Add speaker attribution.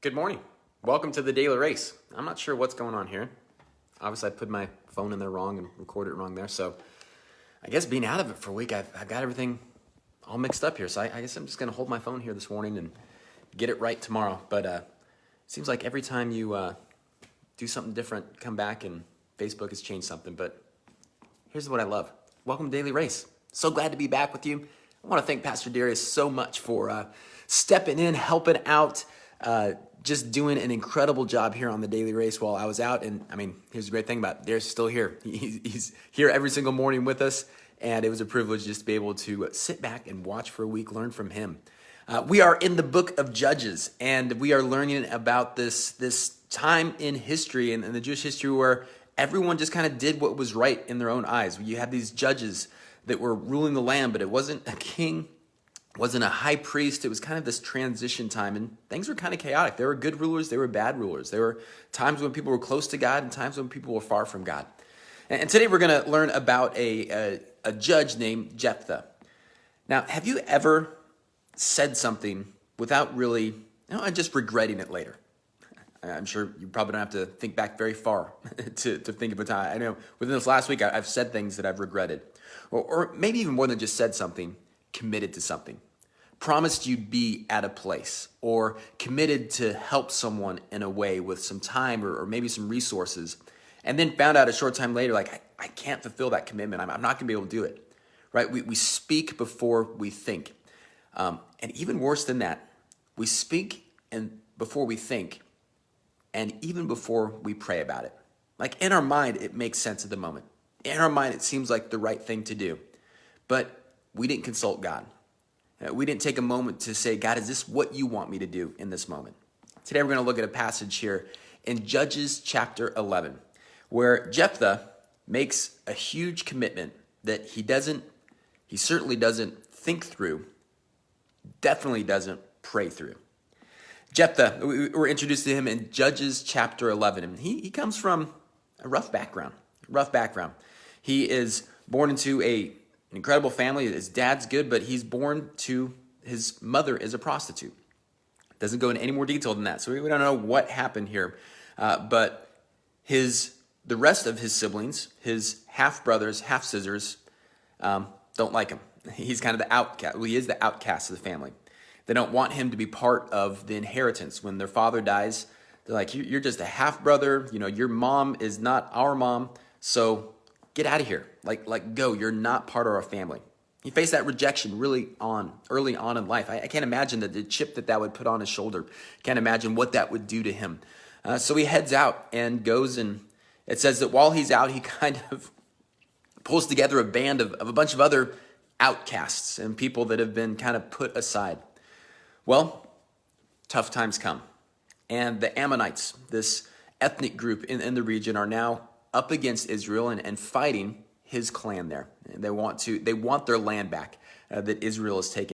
Speaker 1: Good morning. Welcome to the Daily Race. I'm not sure what's going on here. Obviously, I put my phone in there wrong and recorded it wrong there. So I guess being out of it for a week, I've got everything all mixed up here. So I guess I'm just going to hold my phone here this morning and get it right tomorrow. But it seems like every time you do something different, come back and Facebook has changed something. But here's what I love. Welcome to Daily Race. So glad to be back with you. I want to thank Pastor Darius so much for stepping in, helping out, just doing an incredible job here on the Daily Race while I was out. And I mean, here's the great thing about it. Darius is still here. He's here every single morning with us. And it was a privilege just to be able to sit back and watch for a week, learn from him. We are in the book of Judges, and we are learning about this time in history and in the Jewish history where everyone just kind of did what was right in their own eyes. You had these judges that were ruling the land, but it wasn't a king, wasn't a high priest. It was kind of this transition time, and things were kind of chaotic. There were good rulers, there were bad rulers. There were times when people were close to God and times when people were far from God. And today we're going to learn about a judge named Jephthah. Now, have you ever said something without really, just regretting it later? I'm sure you probably don't have to think back very far to think of a time. I know within this last week, I've said things that I've regretted. Or maybe even more than just said something, committed to something. Promised you'd be at a place, or committed to help someone in a way with some time or maybe some resources, and then found out a short time later, like, I can't fulfill that commitment. I'm not going to be able to do it, right? We speak before we think. And even worse than that, we speak before we think, and even before we pray about it. Like in our mind, it makes sense at the moment. In our mind, it seems like the right thing to do. But we didn't consult God. We didn't take a moment to say, God, is this what you want me to do in this moment? Today, we're going to look at a passage here in Judges chapter 11, where Jephthah makes a huge commitment that he certainly doesn't think through, definitely doesn't pray through. Jephthah, we're introduced to him in Judges chapter 11, and he comes from a rough background. He is born into an incredible family. His dad's good, but he's born to his mother is a prostitute. Doesn't go into any more detail than that, so we don't know what happened here. But the rest of his siblings, his half-brothers, half-sisters, don't like him. He's kind of the outcast. Well, he is the outcast of the family. They don't want him to be part of the inheritance. When their father dies, they're like, you're just a half-brother. Your mom is not our mom, so get out of here. Like go. You're not part of our family. He faced that rejection early on in life. I can't imagine the chip that would put on his shoulder. Can't imagine what that would do to him. So he heads out and goes, and it says that while he's out, he kind of pulls together a band of a bunch of other outcasts and people that have been kind of put aside. Well, tough times come. And the Ammonites, this ethnic group in the region, are now up against Israel and fighting his clan there. And they want their land back that Israel has taken.